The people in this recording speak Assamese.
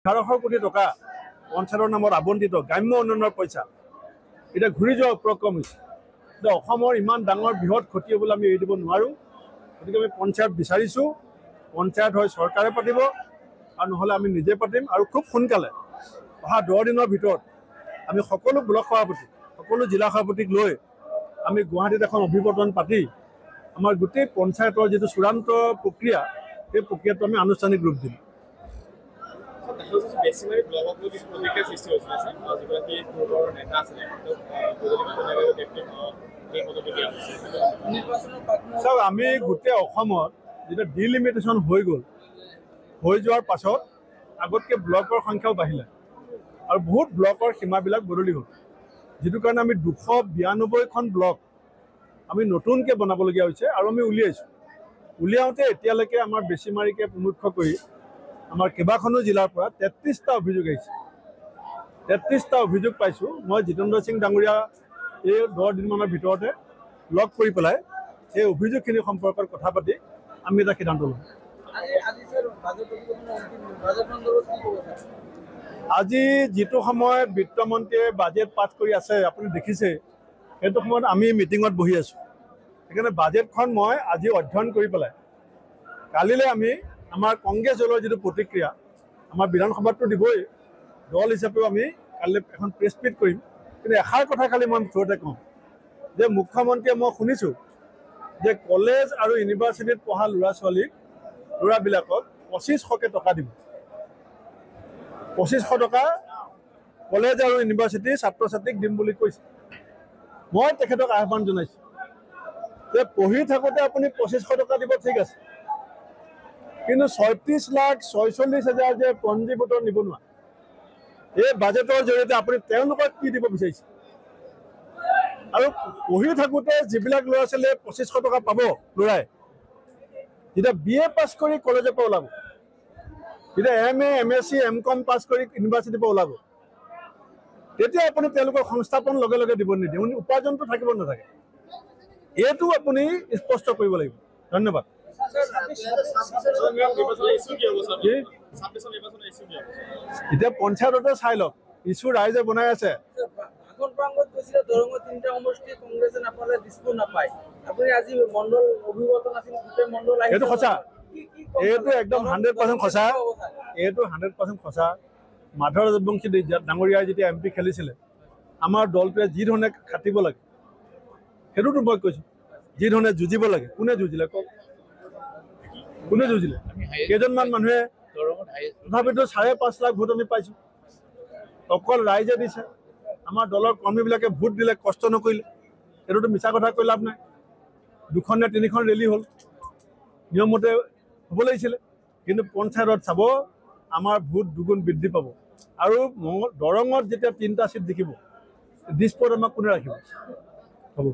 1800 কোটি টকা পঞ্চায়তৰ নামত আবণ্টিত গ্ৰাম্য উন্নয়নৰ পইচা এটা ঘূৰি যোৱা উপক্ৰম হৈছে। এতিয়া অসমৰ ইমান ডাঙৰ বৃহৎ ক্ষতি হ'বলৈ আমি এৰি দিব নোৱাৰোঁ। গতিকে আমি পঞ্চায়ত বিচাৰিছোঁ, পঞ্চায়ত হয় চৰকাৰে পাতিব আৰু নহ'লে আমি নিজে পাতিম। আৰু খুব সোনকালে অহা 10 দিনৰ ভিতৰত আমি সকলো ব্লক সভাপতি, সকলো জিলা সভাপতিক লৈ আমি গুৱাহাটীত এখন অভিৱৰ্তন পাতি আমাৰ গোটেই পঞ্চায়তৰ যিটো চূড়ান্ত প্ৰক্ৰিয়া, সেই প্ৰক্ৰিয়াটো আমি আনুষ্ঠানিক ৰূপ দিম। চাওক, আমি গোটেই অসমত যেতিয়া ডিলিমিটেশ্যন হৈ গ'ল, হৈ যোৱাৰ পাছত আগতকৈ ব্লকৰ সংখ্যাও বাঢ়িলে আৰু বহুত ব্লকৰ সীমাবিলাক বদলি হ'ল, যিটো কাৰণে আমি 292খন ব্লক আমি নতুনকৈ বনাবলগীয়া হৈছে। আৰু আমি উলিয়াইছোঁ। উলিয়াওঁতে এতিয়ালৈকে আমাৰ বেছিমাৰিকে প্ৰমুখ্য কৰি আমাৰ কেইবাখনো জিলাৰ পৰা 33টা অভিযোগ আহিছে। 33টা অভিযোগ পাইছোঁ। মই জিতেন্দ্ৰ সিং ডাঙৰীয়া এই 10 দিনমানৰ ভিতৰতে লগ কৰি পেলাই এই অভিযোগখিনি সম্পৰ্কত কথা পাতি আমি এটা সিদ্ধান্ত ল'ম। আজি যিটো সময়ত বিত্তমন্ত্ৰীয়ে বাজেট পাছ কৰি আছে, আপুনি দেখিছে, সেইটো সময়ত আমি মিটিঙত বহি আছোঁ। সেইকাৰণে বাজেটখন মই আজি অধ্যয়ন কৰি পেলাই কালিলৈ আমি আমাৰ কংগ্ৰেছ দলৰ যিটো প্ৰতিক্ৰিয়া, আমাৰ বিধানসভাতো দিবই, দল হিচাপেও আমি কাইলৈ এখন প্ৰেছ মিট কৰিম। কিন্তু এষাৰ কথা খালি মই মুঠতে কওঁ যে মুখ্যমন্ত্ৰীয়ে মই শুনিছোঁ যে কলেজ আৰু ইউনিভাৰ্চিটিত পঢ়া ল'ৰাবিলাকক 2500কে টকা দিব। 2500 টকা কলেজ আৰু ইউনিভাৰ্চিটিৰ ছাত্ৰ ছাত্ৰীক দিম বুলি কৈছে। মই তেখেতক আহ্বান জনাইছোঁ যে পঢ়ি থাকোঁতে আপুনি 2500 টকা দিব, ঠিক আছে, কিন্তু 36,46,000 যে পঞ্জীভূত নিবনুৱা, এই বাজেটৰ জৰিয়তে আপুনি তেওঁলোকক কি দিব বিচাৰিছে? আৰু পঢ়ি থাকোঁতে যিবিলাক ল'ৰা ছোৱালীয়ে 2500 টকা পাব, ল'ৰাই যেতিয়া BA পাছ কৰি কলেজৰ পৰা ওলাব, যেতিয়া MA, MSc, MCom পাছ কৰি ইউনিভাৰ্চিটিৰ পৰা ওলাব, তেতিয়া আপুনি তেওঁলোকৰ সংস্থাপন লগে লগে দিব নিদিয়ে, উপাৰ্জনটো থাকিব নাথাকে। এইটো আপুনি স্পষ্ট কৰিব লাগিব। ধন্যবাদ। এতিয়া পঞ্চায়ততে চাই লওক, ইছ্যু ৰাইজে বনাই আছে। এইটো সঁচা, এইটো একদম 100% সঁচা, এইটো 100% সঁচা। মাধৱ ৰাজবংশী ডাঙৰীয়াই যেতিয়া MP খেলিছিলে, আমাৰ দলটোৱে যি ধৰণে খাটিব লাগে সেইটোতো মই কৈছোঁ, যি ধৰণে যুঁজিব লাগে। কোনে যুঁজিলে কওক? কোনে যুঁজিলে? কেইজনমান মানুহে, তথাপিতো 5.5 লাখ ভোট আমি পাইছোঁ। অকল ৰাইজে দিছে, আমাৰ দলৰ কৰ্মীবিলাকে ভোট দিলে, কষ্ট নকৰিলে। এইটোতো মিছা কথা কৈ লাভ নাই। 2খন নে 3খন ৰেলী হ'ল, নিয়মমতে হ'ব লাগিছিলে। কিন্তু পঞ্চায়তত চাব, আমাৰ ভোট দুগুণ বৃদ্ধি পাব। আৰু দৰঙত যেতিয়া 3টা ছিট দেখিব, দিছপুৰত আমাক কোনে ৰাখিব? হ'ব।